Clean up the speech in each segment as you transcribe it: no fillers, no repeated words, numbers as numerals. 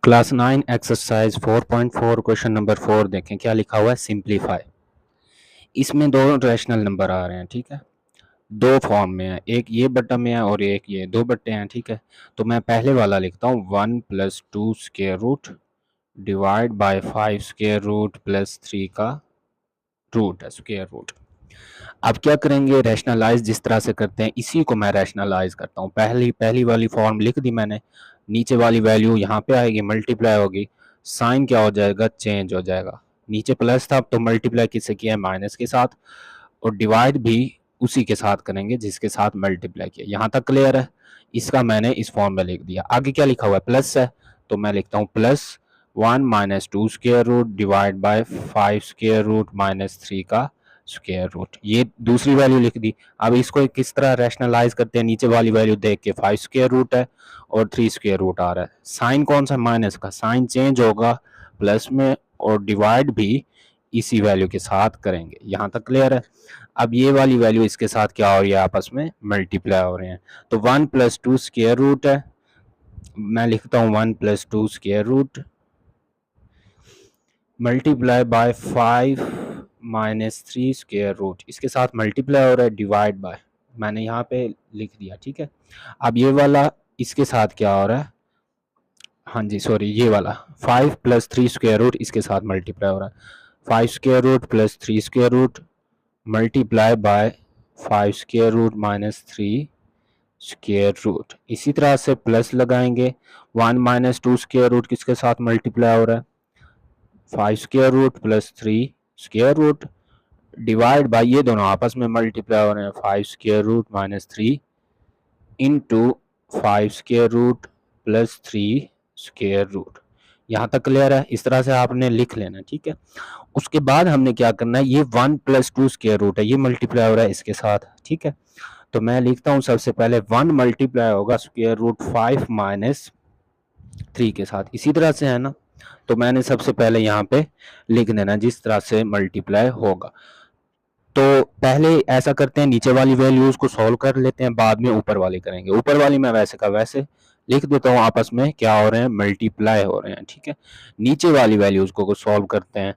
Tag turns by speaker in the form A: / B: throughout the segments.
A: Class 9 exercise 4.4 question number 4 देखें क्या लिखा हुआ है सिंप्लीफाई। इसमें दो रैशनल नंबर आ रहे हैं, ठीक है, दो फॉर्म में है, एक ये बट्टा में है और एक ये, दो बट्टे हैं, ठीक है। तो मैं पहले वाला लिखता हूँ 1 + 2 square root divide by 5 square root plus 3 का रूट है स्क्वायर रूट। अब क्या करेंगे, रैशनलाइज जिस तरह से करते हैं इसी को मैं रैशनलाइज करता हूँ। पहली वाली फॉर्म लिख दी मैंने, नीचे वाली वैल्यू यहाँ पे आएगी, मल्टीप्लाई होगी, साइन क्या हो जाएगा, चेंज हो जाएगा। नीचे प्लस था तो मल्टीप्लाई किससे किया है, माइनस के साथ, और डिवाइड भी उसी के साथ करेंगे जिसके साथ मल्टीप्लाई किया। यहाँ तक क्लियर है। इसका मैंने इस फॉर्म में लिख दिया। आगे क्या लिखा हुआ है, प्लस है, तो मैं लिखता हूँ plus 1 - 2 square root divide by 5 square root minus 3 का स्क्वायर रूट। ये दूसरी वैल्यू लिख दी। अब इसको किस तरह रैशनलाइज करते हैं, नीचे वाली वैल्यू देख के 5 स्क्वायर रूट है और 3 स्क्वायर रूट आ रहा है, साइन कौन सा, माइनस का, साइन चेंज होगा प्लस में, और डिवाइड भी इसी वैल्यू के साथ करेंगे। यहाँ तक क्लियर है। अब ये वाली वैल्यू इसके साथ क्या हो रही है, आपस में मल्टीप्लाई हो रहे हैं। तो 1 + 2 स्क्वायर रूट है, मैं लिखता हूँ 1 + 2 square root multiply by 5 - 3 square root, इसके साथ मल्टीप्लाई हो रहा है, डिवाइड बाय, मैंने यहाँ पे लिख दिया, ठीक है। अब ये वाला इसके साथ क्या हो रहा है, हाँ जी सॉरी, ये वाला 5 + 3 स्क्वायर रूट इसके साथ मल्टीप्लाई हो रहा है, 5 square root plus 3 square root multiply by 5 square root minus 3 square root. इसी तरह से प्लस लगाएंगे, 1 - 2 स्क्वायर रूट किसके साथ मल्टीप्लाई हो रहा है, 5 square root plus 3 square root divide by, ये दोनों आपस में मल्टीप्लाई हो रहे हैं, 5 square root minus 3 into 5 square root plus 3 square root. यहाँ तक क्लियर है। इस तरह से आपने लिख लेना, ठीक है। उसके बाद हमने क्या करना है, ये 1 + 2 स्क्वायर रूट है, ये मल्टीप्लाई हो रहा है इसके साथ, ठीक है। तो मैं लिखता हूँ सबसे पहले 1 मल्टीप्लाई होगा स्क्वायर रूट 5 - 3 के साथ, इसी तरह से है ना। तो मैंने सबसे पहले यहाँ पे लिख देना जिस तरह से मल्टीप्लाई होगा। तो पहले ऐसा करते हैं, नीचे वाली वैल्यूज को सॉल्व कर लेते हैं, बाद में ऊपर वाली करेंगे। ऊपर वाली मैं वैसे का वैसे लिख देता हूँ, आपस में क्या हो रहे हैं, मल्टीप्लाई हो रहे हैं, ठीक है। नीचे वाली वैल्यूज को सॉल्व करते हैं,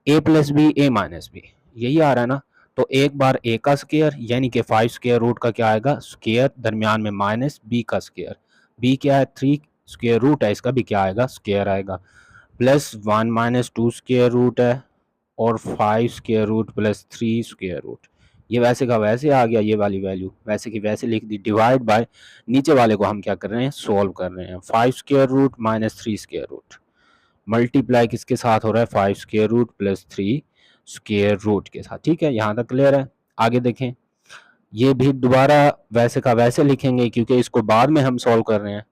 A: a + b a - b, यही आ रहा है ना। तो एक बार a का स्क्वायर यानी कि 5 स्क्वायर रूट का क्या आएगा, स्क्वायर, दरमियान में माइनस b का स्क्वायर, b क्या है 3 स्क्वायर रूट है, इसका भी क्या आएगा, स्क्वायर आएगा, प्लस 1 - 2 स्क्वायर रूट है और 5 square root plus 3 square root. ये वैसे का वैसे आ गया, ये वाली वैल्यू वैसे की वैसे लिख दी, डिवाइड बाय नीचे वाले को हम क्या कर रहे हैं, सोल्व कर रहे हैं, 5 square root minus 3 square root multiply किसके साथ हो रहा है, 5 square root plus 3 square root के साथ, ठीक है। यहाँ तक क्लियर है। आगे देखें, ये भी दोबारा वैसे का वैसे लिखेंगे क्योंकि इसको बाद में हम सॉल्व कर रहे हैं,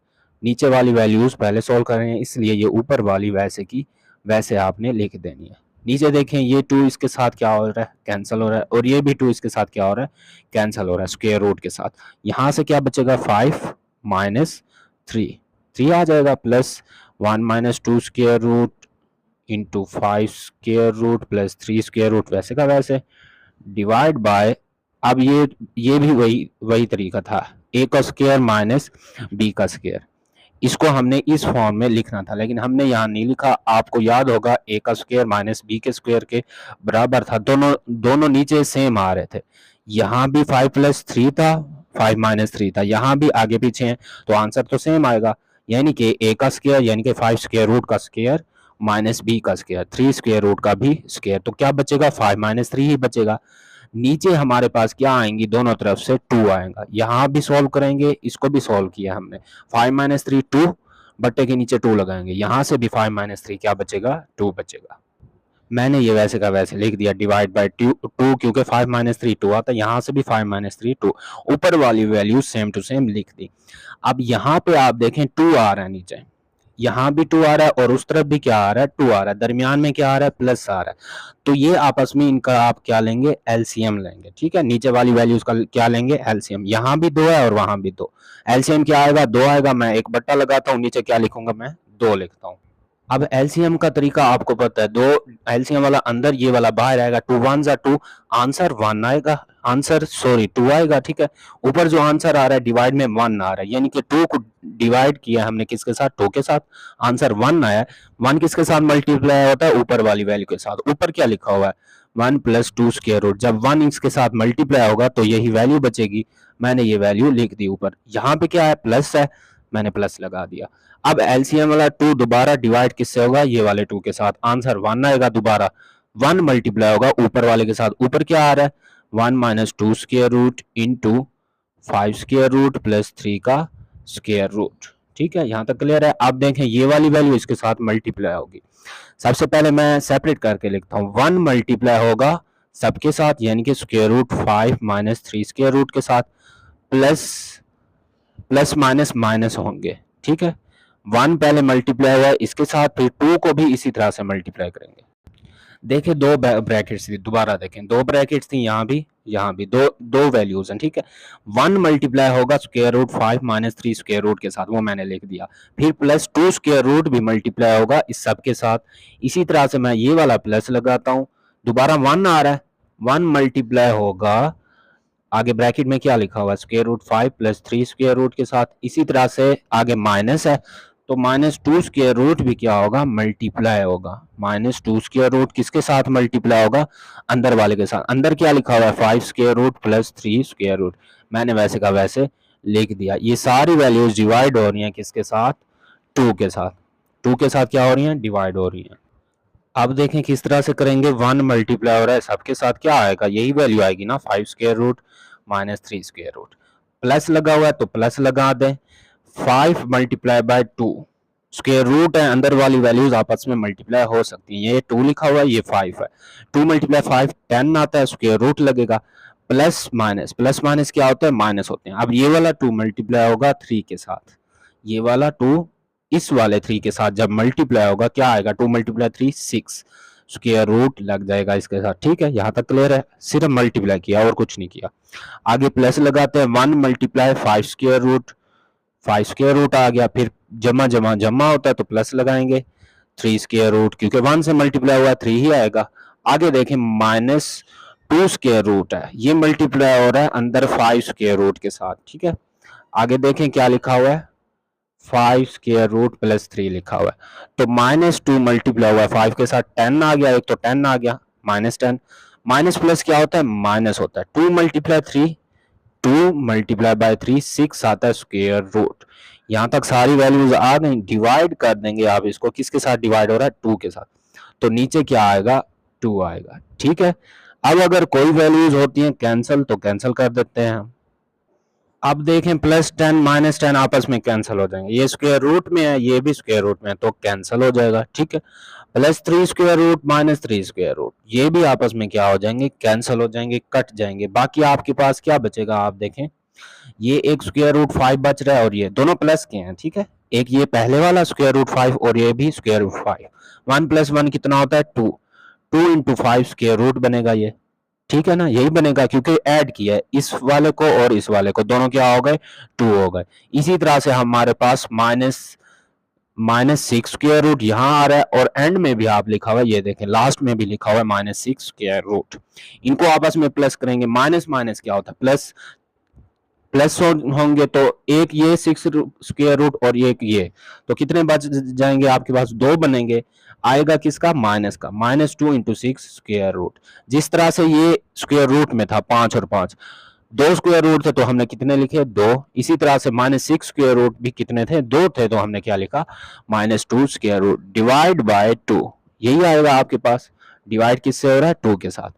A: नीचे वाली वैल्यूज पहले सॉल्व कर रहे हैं, इसलिए ये ऊपर वाली वैसे की वैसे आपने लिख देनी है। नीचे देखें, ये 2 इसके साथ क्या हो रहा है, कैंसिल हो रहा है, और ये भी 2 इसके साथ क्या हो रहा है, कैंसिल हो रहा है स्क्वायर रूट के साथ। यहाँ से क्या बचेगा, 5 - 3 आ जाएगा, plus 1 - 2 square root into 5 square root plus 3 square root वैसे का वैसे डिवाइड बाय, अब ये भी वही तरीका था, a का स्क्वायर माइनस b का स्क्वायर, इसको हमने इस फॉर्म में लिखना था लेकिन हमने यहाँ नहीं लिखा। आपको याद होगा a का स्क्वायर माइनस b के स्क्वायर के बराबर था, दोनों नीचे सेम आ रहे थे। यहाँ भी 5 + 3 था, 5 - 3 था, यहाँ भी आगे पीछे हैं, तो आंसर तो सेम आएगा, यानी कि a का स्क्वायर यानी कि 5 स्क्वायर रूट का स्क्वायर माइनस b का स्क्वायर 3 स्क्वायर रूट का भी स्क्वायर, तो क्या बचेगा, 5 - 3 ही बचेगा। नीचे हमारे पास क्या आएंगी, दोनों तरफ से 2 आएगा, यहाँ भी सॉल्व करेंगे, इसको भी सॉल्व किया हमने, 5 - 3 2, बट्टे के नीचे 2 लगाएंगे, यहाँ से भी 5 - 3 क्या बचेगा, 2 बचेगा। मैंने ये वैसे का वैसे लिख दिया, डिवाइड बाय 2 क्योंकि 5 - 3 2 आता है, यहाँ से भी 5 - 3 2, ऊपर वाली वैल्यू सेम टू सेम लिख दी। अब यहाँ पे आप देखें 2 आ रहा है नीचे, यहाँ भी 2 आ रहा है और उस तरफ भी क्या आ रहा है, 2 आ रहा है, दरमियान में क्या आ रहा है, प्लस आ रहा है। तो ये आपस में इनका आप क्या लेंगे, एलसीएम लेंगे, ठीक है। नीचे वाली वैल्यूज का क्या लेंगे, एलसीएम, यहाँ भी 2 है और वहां भी 2, एलसीएम क्या आएगा, 2 आएगा। मैं एक बट्टा लगाता हूँ, नीचे क्या लिखूंगा, मैं 2 लिखता हूँ। अब एलसीएम का तरीका आपको पता है, 2 एलसीएम वाला अंदर, ये वाला बाहर आएगा, 2 1 = 2, आंसर 1 आएगा, आंसर सॉरी 2 आएगा, ठीक है। ऊपर जो आंसर आ रहा है डिवाइड में 1 आ रहा है, यानी कि 2 को डिवाइड किया हमने किसके साथ, 2 के साथ, आंसर 1 आया है। 1 किसके साथ मल्टीप्लाई होता है, ऊपर वाली वैल्यू के साथ। ऊपर क्या लिखा हुआ है, 1 + 2 स्क्वायर रूट। जब 1 इसके साथ मल्टीप्लाई होगा तो यही वैल्यू बचेगी, मैंने ये वैल्यू लिख दी ऊपर। यहाँ पे क्या है, प्लस है, मैंने प्लस लगा दिया। अब एलसीएम वाला 2 दोबारा डिवाइड किससे होगा, ये वाले 2 के साथ, आंसर 1 आएगा। दोबारा 1 मल्टीप्लाई होगा ऊपर वाले के साथ, ऊपर क्या आ रहा है, 1 - 2 square root into 5 square root plus 3 का स्क्वायर रूट। ठीक है, यहां तक क्लियर है। अब देखें ये वाली वैल्यू इसके साथ मल्टीप्लाई होगी। सबसे पहले मैं सेपरेट करके लिखता हूँ, 1 मल्टीप्लाई होगा सबके साथ, यानी कि स्क्वायर रूट 5 - 3 स्क्वायर रूट के साथ, प्लस प्लस माइनस माइनस होंगे। ठीक है, 1 पहले मल्टीप्लाई हुआ इसके साथ, फिर 2 को भी इसी तरह से मल्टीप्लाई करेंगे। देखिए दो ब्रैकेट्स थी, दोबारा देखें, दो ब्रैकेट्स थी, यहाँ भी दो वैल्यूज हैं। ठीक है, 1 मल्टीप्लाई होगा स्क्वायर रूट 5 - 3 स्क्वायर रूट के साथ, वो मैंने लिख दिया। फिर प्लस 2 स्क्वायर रूट भी मल्टीप्लाई होगा इस सब के साथ, इसी तरह से मैं ये वाला प्लस लगाता हूँ। दोबारा 1 आ रहा है, 1 मल्टीप्लाई होगा, आगे ब्रैकेट में क्या लिखा हुआ है, स्क्वायर रूट 5 + 3 स्क्वायर रूट के साथ, इसी तरह से आगे माइनस है, तो -2 स्क्वायर रूट भी क्या होगा, मल्टीप्लाई होगा। -2 स्क्वायर रूट किसके साथ मल्टीप्लाई होगा, अंदर वाले के साथ। अंदर क्या लिखा हुआ है, 5 square root plus 3 square root, मैंने वैसे का वैसे लिख दिया। ये सारी वैल्यूज डिवाइड हो रही हैं किसके साथ, 2 के साथ। 2 के साथ क्या हो रही हैं, डिवाइड हो रही हैं। अब देखें किस तरह से करेंगे, 1 मल्टीप्लाई हो रहा है सबके साथ, क्या आएगा, यही वैल्यू आएगी ना, 5 square root -3 square root. Plus लगा हुआ है तो प्लस लगा दें, 5 मल्टीप्लाई बाय 2 स्क्वायर रूट है, अंदर वाली वैल्यूज आपस में मल्टीप्लाई हो सकती हैं। ये 2 लिखा हुआ है, ये 5 है, 2 × 5 10 आता है, स्क्वायर रूट लगेगा। प्लस माइनस क्या होता है, माइनस होते हैं। अब ये वाला 2 मल्टीप्लाई होगा 3 के साथ, ये वाला 2 इस वाले 3 के साथ जब मल्टीप्लाई होगा क्या आएगा, 2 × 3 6 स्क्वायर रूट लग जाएगा इसके साथ। ठीक है, यहां तक क्लियर है, सिर्फ मल्टीप्लाई किया और कुछ नहीं किया। आगे प्लस लगाते हैं, 1 multiply 5 square root, 5 square root आ गया, फिर जमा जमा जमा होता है तो प्लस लगाएंगे, 3 स्क्वायर रूट, क्योंकि 1 से मल्टीप्लाई हुआ 3 ही आएगा। आगे देखें -2 स्क्वायर रूट है, ये मल्टीप्लाई हो रहा है अंदर 5 स्क्वायर रूट के साथ। ठीक है, आगे देखें क्या लिखा हुआ है, 5 स्क्वायर रूट प्लस 3 लिखा हुआ है, तो -2 मल्टीप्लाई हुआ है 5 के साथ, 10 आ गया, एक तो 10 आ गया, -10, माइनस प्लस क्या होता है, माइनस होता है। 2 × 3 2 मल्टीप्लाई बाय 3 6 आता है स्क्वायर रूट। यहां तक सारी वैल्यूज आ गई, डिवाइड कर देंगे आप इसको, किसके साथ डिवाइड हो रहा है, 2 के साथ, तो नीचे क्या आएगा, 2 आएगा। ठीक है, अब अगर कोई वैल्यूज होती हैं कैंसिल तो कैंसिल कर देते हैं हम। अब देखें +10 -10 आपस में कैंसिल हो जाएंगे, ये स्क्वायर रूट में है, ये भी स्क्वायर रूट में है, तो कैंसिल हो जाएगा। ठीक है, +3 स्क्वायर रूट -3 स्क्वायर रूट, ये भी आपस में क्या हो जाएंगे, कैंसिल हो जाएंगे, कट जाएंगे। बाकी आपके पास क्या बचेगा, आप देखें, ये एक स्क्वायर रूट 5 बच रहा है, और ये दोनों प्लस के हैं। ठीक है, एक ये पहले वाला स्क्वायर रूट 5 और ये भी स्क्वायर रूट 5, 1 + 1 कितना होता है, 2, 2 × 5 स्क्वायर रूट बनेगा ये। ठीक है ना, यही बनेगा, क्योंकि ऐड किया है इस वाले को और इस वाले को, दोनों क्या हो गए, 2 हो गए। इसी तरह से हमारे पास -6 स्क्वायर रूट यहाँ आ रहा है, और एंड में भी आप लिखा हुआ है, ये देखें लास्ट में भी लिखा हुआ है -6 स्क्वायर रूट। इनको आपस में प्लस करेंगे, माइनस माइनस क्या होता है, प्लस प्लस होंगे, तो एक ये 6 स्क्वायर रूट और ये, तो कितने बच जाएंगे आपके पास, 2 बनेंगे, आएगा किसका, माइनस का, -2 × 6 स्क्वायर रूट। जिस तरह से ये स्क्वायर रूट में था 5 और 5, 2 स्क्वायर रूट थे तो हमने कितने लिखे, 2। इसी तरह से -6 स्क्वायर रूट भी कितने थे, 2 थे, तो हमने क्या लिखा, -2 स्क्वायर रूट डिवाइड बाय 2, यही आएगा आपके पास। डिवाइड किससे हो रहा है, 2 के साथ।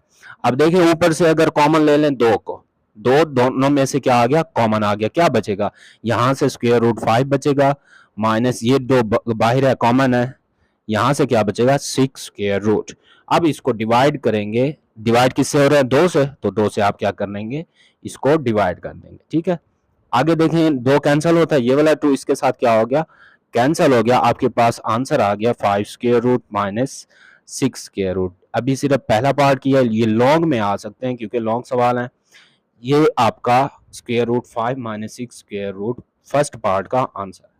A: अब देखिए ऊपर से अगर कॉमन ले लें 2 को, दोनों में से क्या आ गया, कॉमन आ गया, क्या बचेगा, यहां से स्क्वायर रूट 5 बचेगा, माइनस ये 2 बाहर है, कॉमन है, यहां से क्या बचेगा, 6 स्क्वायर रूट। अब इसको डिवाइड करेंगे, डिवाइड किससे हो रहा है, 2 से, तो 2 से आप क्या कर लेंगे, इसको डिवाइड कर देंगे। ठीक है, आगे देखें 2 कैंसिल होता है, ये वाला 2 इसके साथ क्या हो गया, कैंसिल हो गया, आपके पास आंसर आ गया 5 स्क्वायर रूट -6 स्क्वायर रूट। अभी सिर्फ पहला पार्ट किया, ये लॉन्ग में आ सकते हैं क्योंकि लॉन्ग सवाल है। ये आपका square root 5 - 6 square root first part का आंसर है।